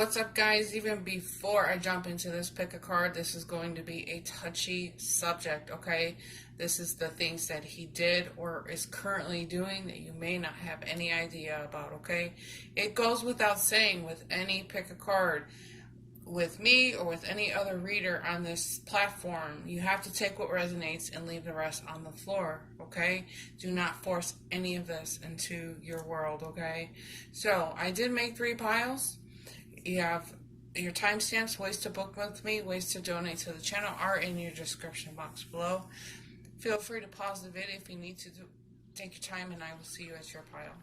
What's up, guys? Even before I jump into this pick a card, this is going to be a touchy subject, okay? This is the things that he did or is currently doing that you may not have any idea about, okay? It goes without saying with any pick a card, with me or with any other reader on this platform, you have to take what resonates and leave the rest on the floor, okay? Do not force any of this into your world, okay? So, I did make 3 piles. You have your timestamps, ways to book with me, ways to donate to the channel are in your description box below. Feel free to pause the video if you need to take your time, and I will see you at your pile.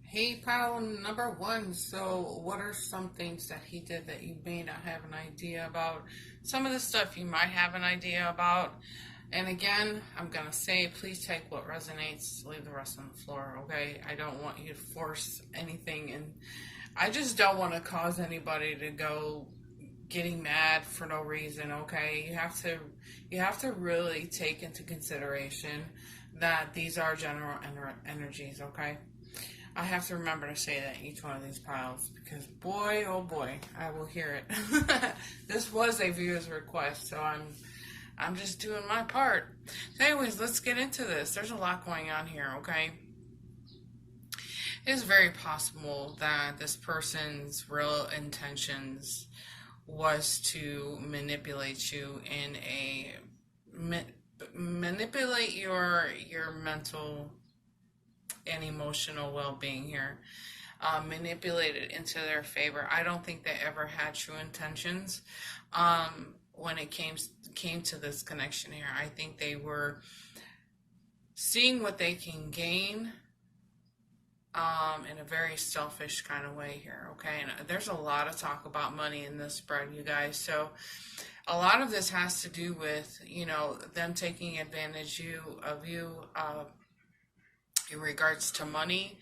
Hey, pile number 1. So, what are some things that he did that you may not have an idea about? Some of the stuff you might have an idea about. And again, I'm going to say, please take what resonates, leave the rest on the floor, okay? I don't want you to force anything, and I just don't want to cause anybody to go getting mad for no reason, okay? You have to really take into consideration that these are general energies, okay? I have to remember to say that in each one of these piles, because boy, oh boy, I will hear it. This was a viewer's request, so I'm just doing my part. So anyways, let's get into this. There's a lot going on here, okay? It is very possible that this person's real intentions was to manipulate you in a manipulate your mental and emotional well-being here, manipulate it into their favor. I don't think they ever had true intentions when it came to this connection here. I think they were seeing what they can gain in a very selfish kind of way here, okay? And there's a lot of talk about money in this spread, you guys. So a lot of this has to do with, you know, them taking advantage of you in regards to money.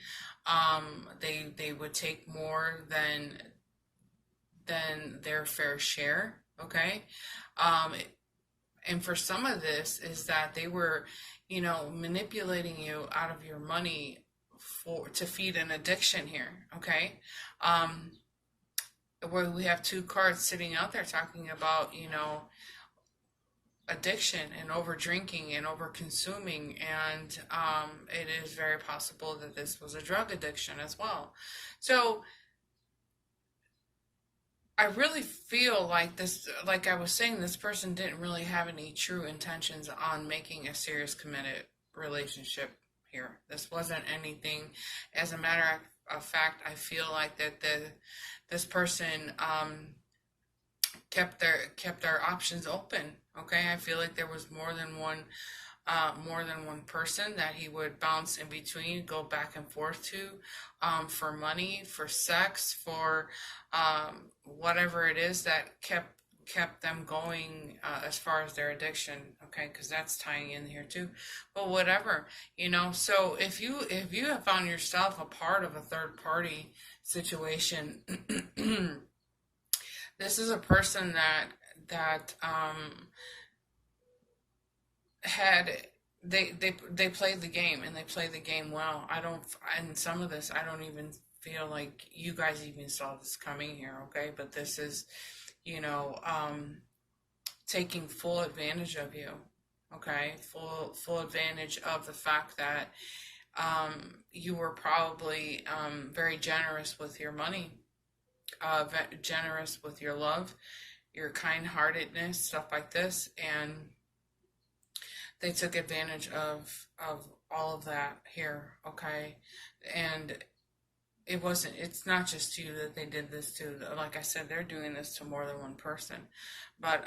They would take more than their fair share, okay? And for some of this is that they were, you know, manipulating you out of your money to feed an addiction here, okay? Where we have 2 cards sitting out there talking about, you know, addiction and over drinking and over consuming, and it is very possible that this was a drug addiction as well. So I really feel like this, like I was saying, this person didn't really have any true intentions on making a serious committed relationship here. This wasn't anything. As a matter of fact, I feel like that this person kept their options open. Okay, I feel like there was more than one person that he would bounce in between, go back and forth to, for money, for sex, for whatever it is that kept them going as far as their addiction. Okay, because that's tying in here too. But whatever, you know. So if you have found yourself a part of a third party situation, this is a person that had they played the game, and they played the game well. And some of this I don't even feel like you guys even saw this coming here, okay? But this is, you know, taking full advantage of you, okay? Full advantage of the fact that you were probably very generous with your money, generous with your love, your kind-heartedness, stuff like this, and they took advantage of all of that here, okay? And it's not just you that they did this to. Like I said, they're doing this to more than one person. But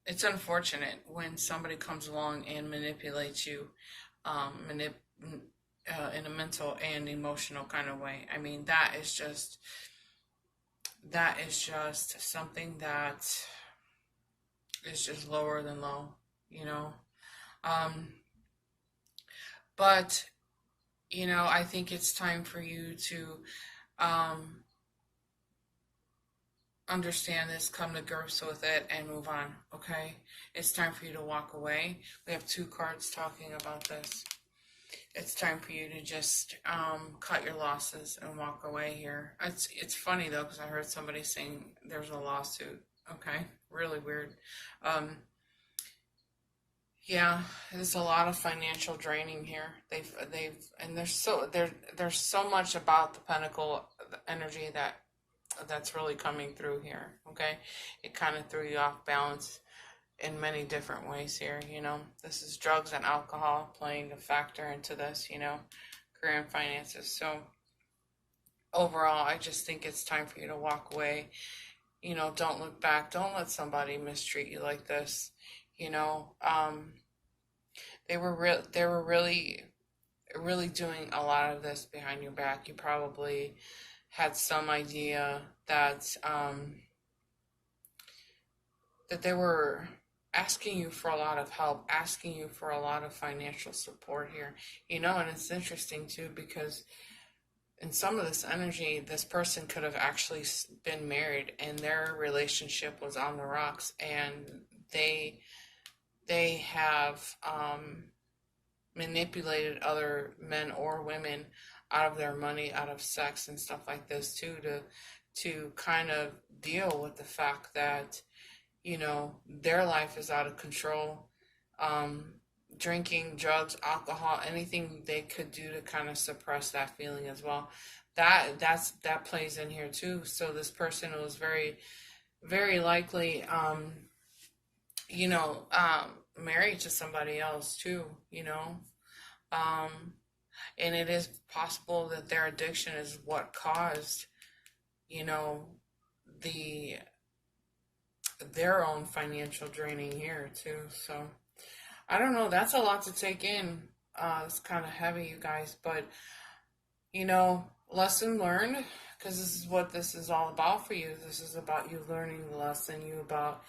it's unfortunate when somebody comes along and manipulates you, in a mental and emotional kind of way. I mean, that is just something that is just lower than low, you know. Um, but I think it's time for you to um, understand this, come to grips with it, and move on. Okay, it's time for you to walk away. We have two cards talking about this. It's time for you to just cut your losses and walk away here. It's funny though, because I heard somebody saying there's a lawsuit. Okay, really weird. Um, yeah, there's a lot of financial draining here. And there's so much about the Pentacle energy that's really coming through here. Okay, it kind of threw you off balance in many different ways here. This is drugs and alcohol playing a factor into this. Career and finances. So overall, I just think it's time for you to walk away. Don't look back. Don't let somebody mistreat you like this. They were really doing a lot of this behind your back. You probably had some idea that they were asking you for a lot of help, asking you for a lot of financial support here. And it's interesting too, because in some of this energy, this person could have actually been married and their relationship was on the rocks, and they have manipulated other men or women out of their money, out of sex and stuff like this too, to kind of deal with the fact that their life is out of control. Drinking, drugs, alcohol, anything they could do to kind of suppress that feeling as well. That plays in here too. So this person was very, very likely, married to somebody else too, and it is possible that their addiction is what caused, their own financial draining here too. So I don't know. That's a lot to take in. It's kind of heavy, you guys, but lesson learned, because this is what this is all about for you. This is about you learning the lesson, about,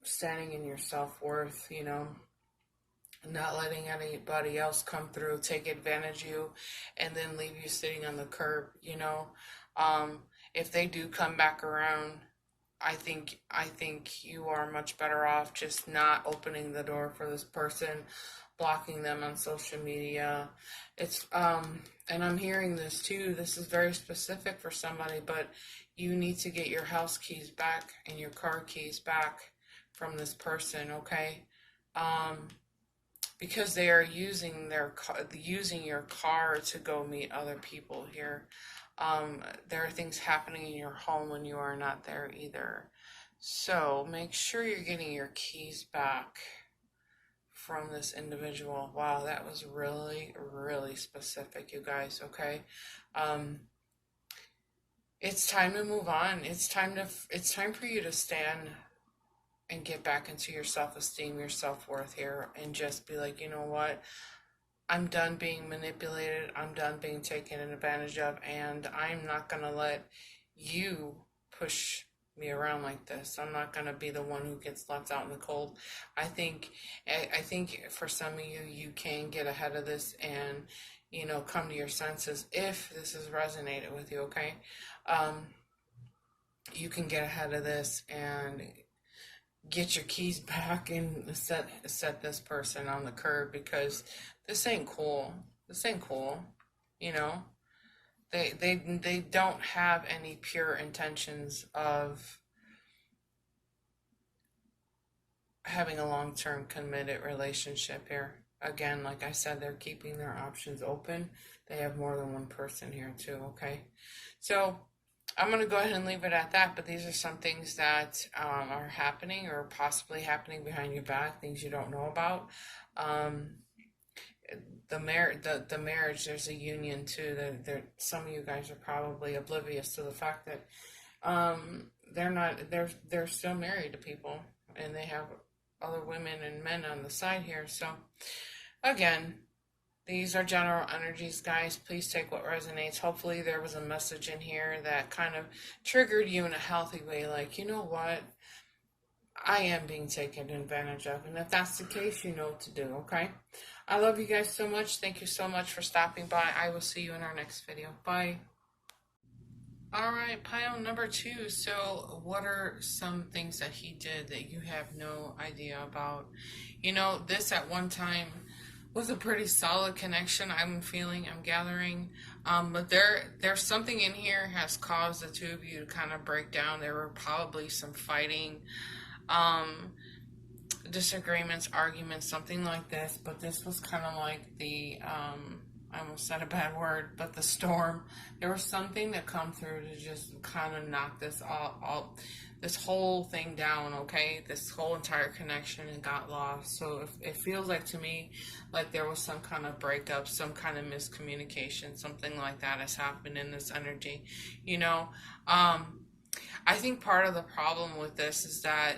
standing in your self-worth, not letting anybody else come through, take advantage of you, and then leave you sitting on the curb, if they do come back around, I think you are much better off just not opening the door for this person, blocking them on social media. It's and I'm hearing this too. This is very specific for somebody, but you need to get your house keys back and your car keys back from this person, okay? Because they are using your car to go meet other people here. There are things happening in your home when you are not there either. So make sure you're getting your keys back from this individual. Wow, that was really, really specific, you guys, okay? It's time to move on. It's time for you to stand and get back into your self-esteem, your self-worth here, and just be like, you know what? I'm done being manipulated. I'm done being taken advantage of, and I'm not going to let you push me around like this. I'm not going to be the one who gets left out in the cold. I think for some of you, you can get ahead of this and, come to your senses if this has resonated with you, okay? You can get ahead of this and get your keys back and set this person on the curb, because this ain't cool. This ain't cool. They don't have any pure intentions of having a long-term committed relationship here. Again, like I said, they're keeping their options open. They have more than one person here too, okay? So I'm going to go ahead and leave it at that, but these are some things that are happening or possibly happening behind your back, things you don't know about. The marriage, there's a union too. Some of you guys are probably oblivious to the fact that they're still married to people, and they have other women and men on the side here. So again, These are general energies, guys. Please take what resonates. Hopefully there was a message in here that kind of triggered you in a healthy way. Like, you know what? I am being taken advantage of. And if that's the case, you know what to do, okay? I love you guys so much. Thank you so much for stopping by. I will see you in our next video. Bye. All right, pile number 2. So what are some things that he did that you have no idea about? You know, this at one time was a pretty solid connection, I'm gathering. But there's something in here has caused the two of you to kind of break down. There were probably some fighting, disagreements, arguments, something like this. But this was kind of like the, I almost said a bad word, but the storm. There was something that come through to just kind of knock this all this whole thing down, okay? This whole entire connection and got lost. So it feels like to me like there was some kind of breakup, some kind of miscommunication, something like that has happened in this energy. You know, I think part of the problem with this is that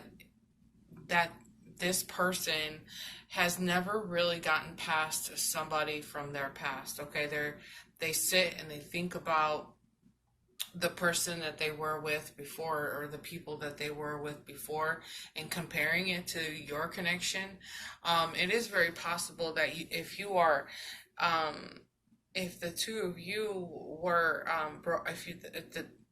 this person has never really gotten past somebody from their past, okay? They sit and they think about the person that they were with before, or the people that they were with before, and comparing it to your connection. It is very possible that if the two of you were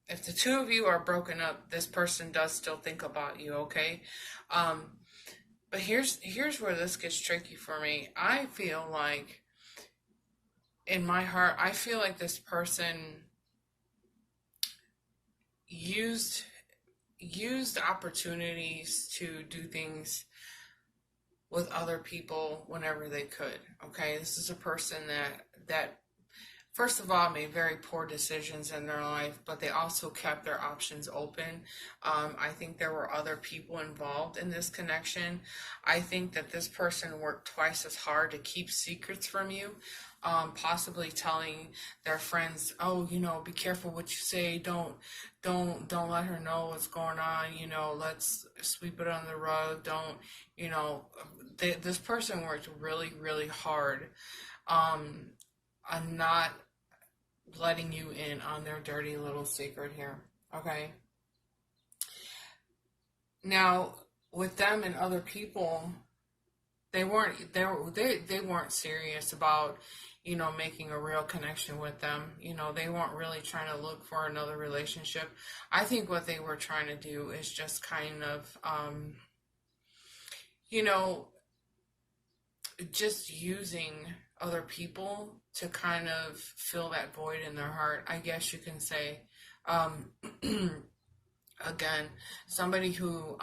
if the two of you are broken up, this person does still think about you, okay? But here's where this gets tricky for me. I feel like, in my heart, I feel like this person used opportunities to do things with other people whenever they could, okay? This is a person that first of all made very poor decisions in their life, but they also kept their options open. I think there were other people involved in this connection. I think that this person worked twice as hard to keep secrets from you. Possibly telling their friends, oh, you know, be careful what you say, don't let her know what's going on, you know, let's sweep it under the rug, don't, you know, this person worked really, really hard on not letting you in on their dirty little secret here, okay? Now, with them and other people, they weren't serious about, you know, making a real connection with them. You know, they weren't really trying to look for another relationship. I think what they were trying to do is just kind of, you know, just using other people to kind of fill that void in their heart, I guess you can say. Again, somebody who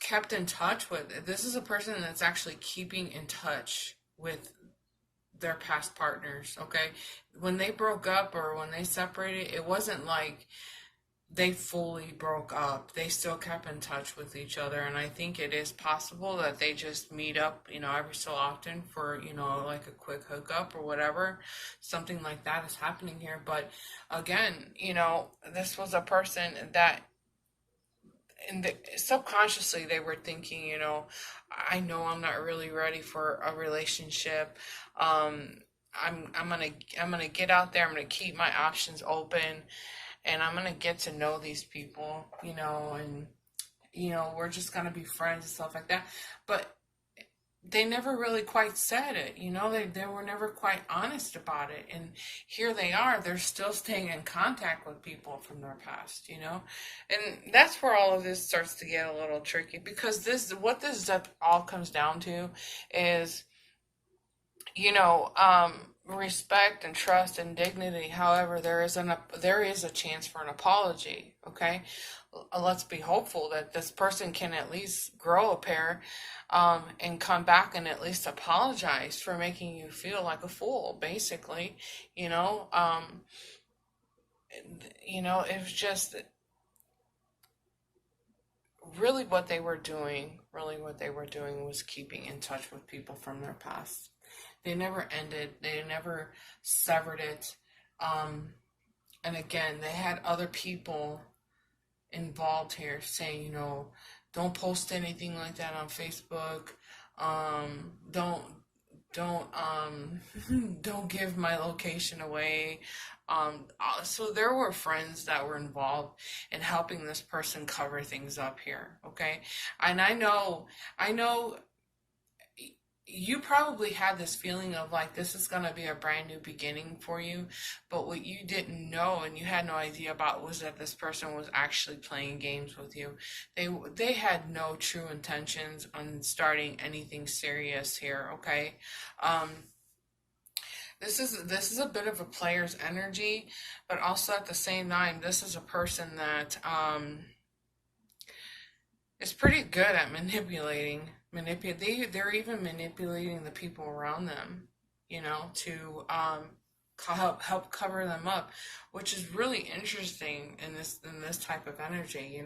kept in touch with, this is a person that's actually keeping in touch with their past partners, okay? When they broke up or when they separated, it wasn't like they fully broke up. They still kept in touch with each other, and I think it is possible that they just meet up, you know, every so often for, you know, like a quick hookup or whatever. Something like that is happening here. But again, you know, this was a person that subconsciously they were thinking, you know, I know I'm not really ready for a relationship. I'm gonna get out there. I'm gonna keep my options open, and I'm gonna get to know these people, you know, and you know, we're just gonna be friends and stuff like that. But they never really quite said it, you know, they were never quite honest about it. And here they are, they're still staying in contact with people from their past, you know. And that's where all of this starts to get a little tricky, because what this all comes down to is, you know, respect and trust and dignity. However, there is a chance for an apology, okay? Let's be hopeful that this person can at least grow a pair, and come back and at least apologize for making you feel like a fool, basically. You know, it was just really what they were doing was keeping in touch with people from their past. They never ended, they never severed it. And again, they had other people involved here saying, you know, don't post anything like that on Facebook. don't don't give my location away. So there were friends that were involved in helping this person cover things up here, okay? And I know you probably had this feeling of like this is going to be a brand new beginning for you, but what you didn't know and you had no idea about was that this person was actually playing games with you. They had no true intentions on starting anything serious here, okay? um this is a bit of a player's energy, but also at the same time this is a person that is pretty good at they're even manipulating the people around them, to help cover them up, which is really interesting in this type of energy.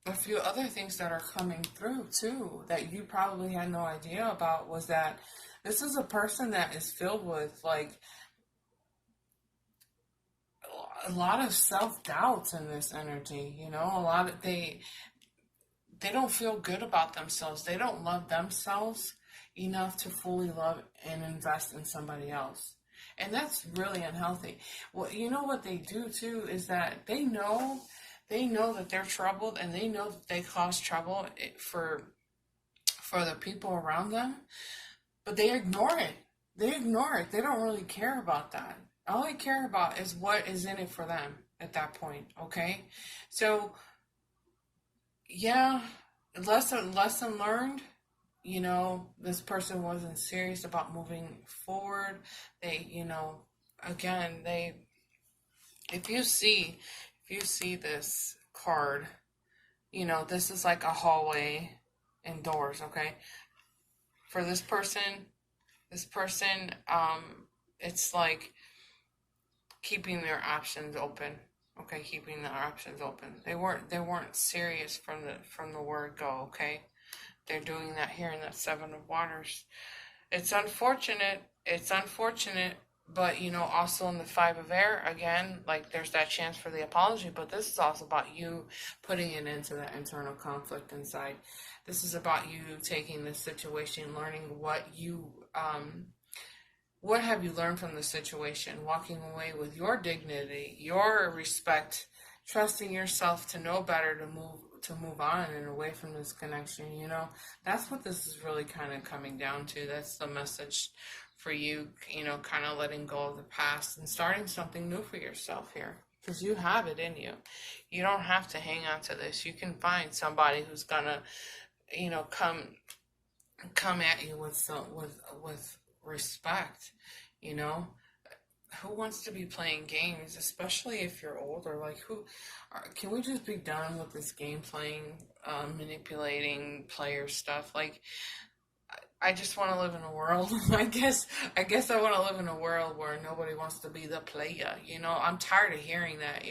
A few other things that are coming through too that you probably had no idea about was that this is a person that is filled with like a lot of self-doubts in this energy. A lot of they don't feel good about themselves. They don't love themselves enough to fully love and invest in somebody else. And that's really unhealthy. Well, you know what they do too is that they know that they're troubled, and they know that they cause trouble for the people around them, but they ignore it. They ignore it. They don't really care about that. All they care about is what is in it for them at that point, okay? So yeah, lesson learned. This person wasn't serious about moving forward. Again, if you see this card, this is like a hallway and doors, okay? For this person, it's like keeping their options open. Okay, keeping their options open. They weren't serious from the word go, okay? They're doing that here in that Seven of Waters. It's unfortunate. It's unfortunate, but also in the Five of Air, again, like there's that chance for the apology, but this is also about you putting an end to that internal conflict inside. This is about you taking this situation, learning what have you learned from the situation, walking away with your dignity, your respect, trusting yourself to know better, to move on and away from this connection. That's what this is really kind of coming down to. That's the message for you, kind of letting go of the past and starting something new for yourself here. Because you have it in you. You don't have to hang on to this. You can find somebody who's gonna, come at you with respect. You know, who wants to be playing games, especially if you're older? Like, can we just be done with this game playing, manipulating player stuff? Like, I just want to live in a world. I guess I want to live in a world where nobody wants to be the player. I'm tired of hearing that.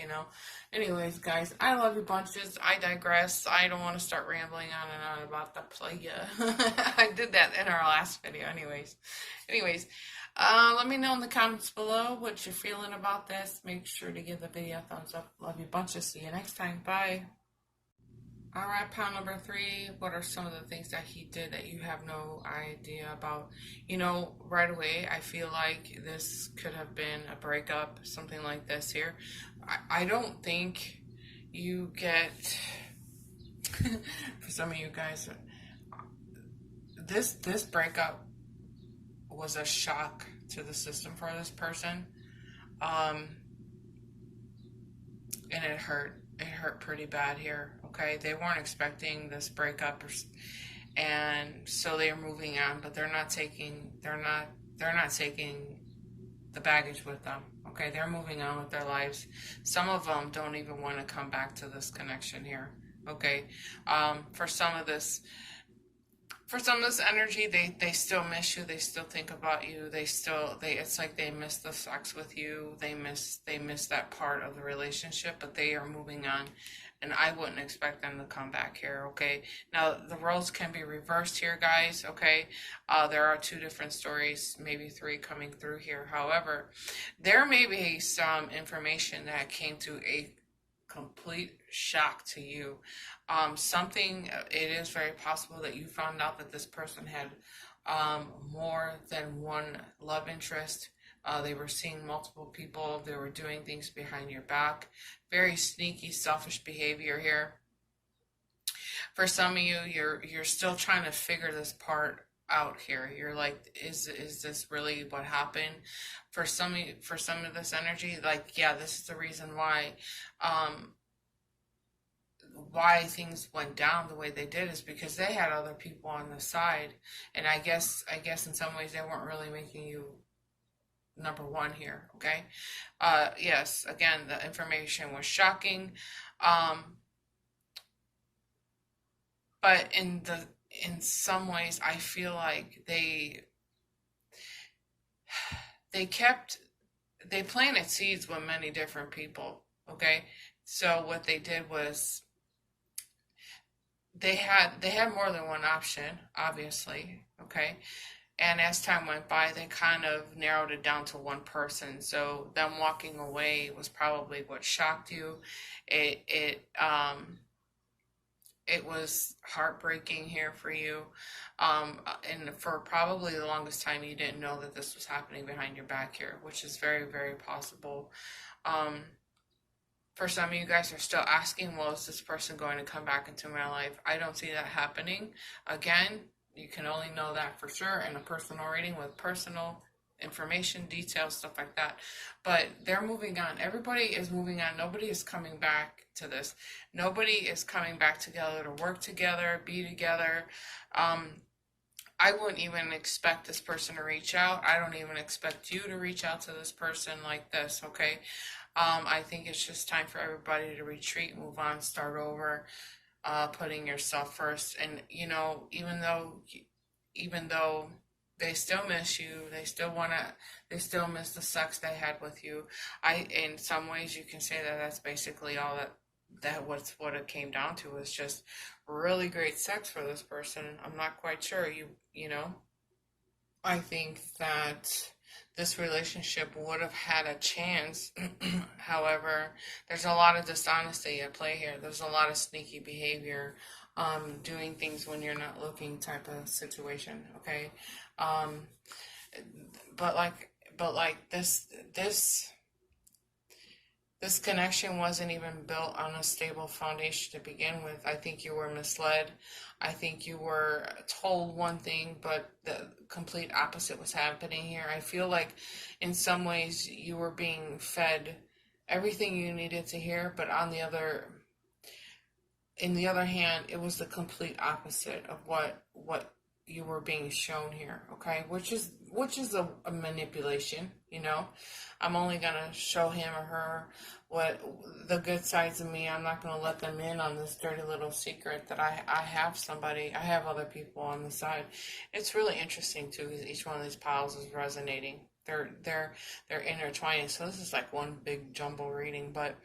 Anyways, guys, I love you bunches. I digress. I don't want to start rambling on and on about the player. I did that in our last video. Anyways, let me know in the comments below what you're feeling about this. Make sure to give the video a thumbs up. Love you bunches. See you next time. Bye. All right, pile number 3. What are some of the things that he did that you have no idea about? Right away, I feel like this could have been a breakup, something like this here. I don't think you get, for some of you guys, this breakup was a shock to the system for this person. And it hurt. It hurt pretty bad here. Okay, they weren't expecting this breakup, and so they're moving on. But they're not taking the baggage with them. Okay, they're moving on with their lives. Some of them don't even want to come back to this connection here. Okay, for some of this energy, they still miss you. They still think about you. It's like they miss the sex with you. They miss that part of the relationship, but they are moving on, and I wouldn't expect them to come back here. Okay, now the roles can be reversed here, guys. Okay, there are 2 different stories, maybe 3 coming through here. However, there may be some information that came to a complete shock to you. It is very possible that you found out that this person had more than one love interest. They were seeing multiple people. They were doing things behind your back. Very sneaky, selfish behavior here. For some of you, you're still trying to figure this part out here. You're like, is this really what happened? For some of this energy, like, yeah, this is the reason um, why things went down the way they did is because they had other people on the side, and I guess in some ways they weren't really making you number one here. Okay, yes, again, the information was shocking, um, but in some ways I feel like they kept they planted seeds with many different people. Okay, so what they did was they had more than one option, obviously. Okay, and as time went by, they kind of narrowed it down to one person. So them walking away was probably what shocked you. It was heartbreaking here for you, and for probably the longest time you didn't know that this was happening behind your back here, which is very, very possible. um, for some of you guys are still asking, well, is this person going to come back into my life? I don't see that happening. Again, you can only know that for sure in a personal reading with personal information, details, stuff like that. But they're moving on. Everybody is moving on. Nobody is coming back to this. Nobody is coming back together to work together, be together. I wouldn't even expect this person to reach out. I don't even expect you to reach out to this person like this, okay? I think it's just time for everybody to retreat, move on, start over, putting yourself first. And even though they still miss you, they still miss the sex they had with you. In some ways, you can say that that's basically all what it came down to, was just really great sex for this person. I'm not quite sure. You know, I think that this relationship would have had a chance. However, there's a lot of dishonesty at play here. There's a lot of sneaky behavior, doing things when you're not looking type of situation. Okay, um, but like this connection wasn't even built on a stable foundation to begin with. I think you were misled. I think you were told one thing, but the complete opposite was happening here. I feel like in some ways you were being fed everything you needed to hear, but in the other hand, it was the complete opposite of what you were being shown here, okay? Which is a manipulation. I'm only gonna show him or her what the good sides of me. I'm not gonna let them in on this dirty little secret that I have other people on the side. It's really interesting too, because each one of these piles is resonating. They're intertwining. So this is like one big jumble reading, but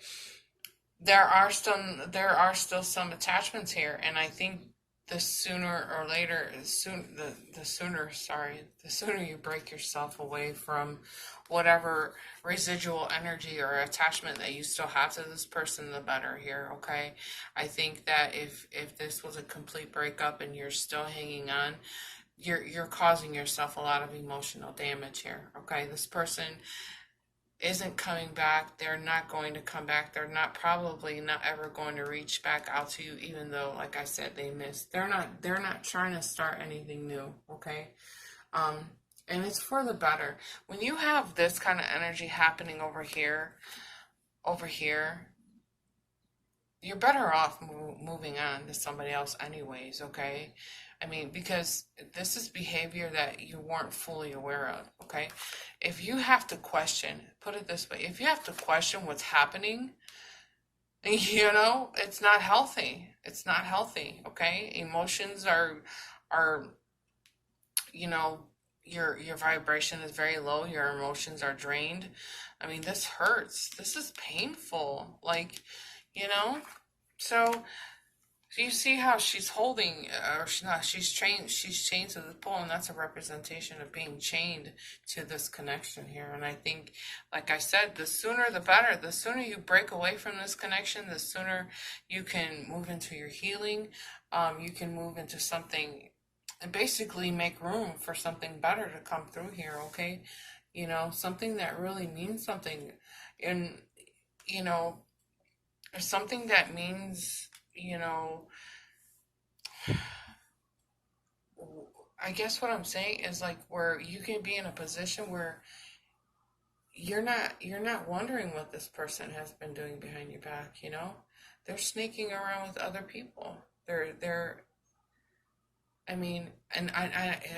there are still some attachments here, and I think the sooner or later, the sooner you break yourself away from whatever residual energy or attachment that you still have to this person, the better here. Okay, I think that if this was a complete breakup and you're still hanging on, you're causing yourself a lot of emotional damage here. Okay, this person isn't coming back. They're not going to come back. They're probably not ever going to reach back out to you, even though, like I said, they missed. They're not trying to start anything new, okay? Um, and it's for the better. When you have this kind of energy happening over here, you're better off moving on to somebody else anyways, okay? I mean, because this is behavior that you weren't fully aware of, okay? If you have to question, put it this way, if you have to question what's happening, it's not healthy. It's not healthy, okay? Emotions are, you know, your vibration is very low, your emotions are drained. I mean, this hurts. This is painful. Like, you know? So you see how she's holding, or she's not, she's chained to the pole, and that's a representation of being chained to this connection here. And I think, like I said, the sooner the better. The sooner you break away from this connection, the sooner you can move into your healing. You can move into something and basically make room for something better to come through here, okay? You know, something that really means something. And, you know, something that means, you know, I guess what I'm saying is like where you can be in a position where you're not wondering what this person has been doing behind your back, you know? They're sneaking around with other people. They're I mean, and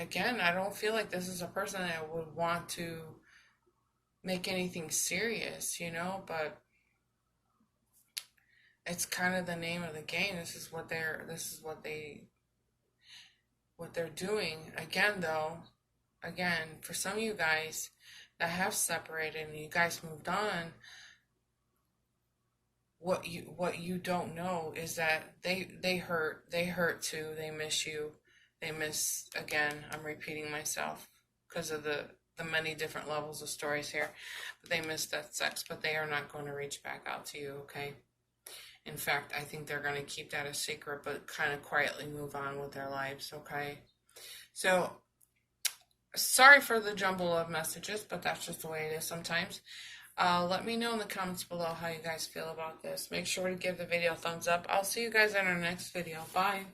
again, I don't feel like this is a person that would want to make anything serious, you know, but it's kind of the name of the game. This is what they're doing. Again though, again, for some of you guys that have separated and you guys moved on, what you don't know is that they hurt too. They miss you. They miss, again, I'm repeating myself because of the many different levels of stories here, but they miss that sex, but they are not going to reach back out to you, okay? In fact, I think they're going to keep that a secret, but kind of quietly move on with their lives, okay? So sorry for the jumble of messages, but that's just the way it is sometimes. Let me know in the comments below how you guys feel about this. Make sure to give the video a thumbs up. I'll see you guys in our next video. Bye.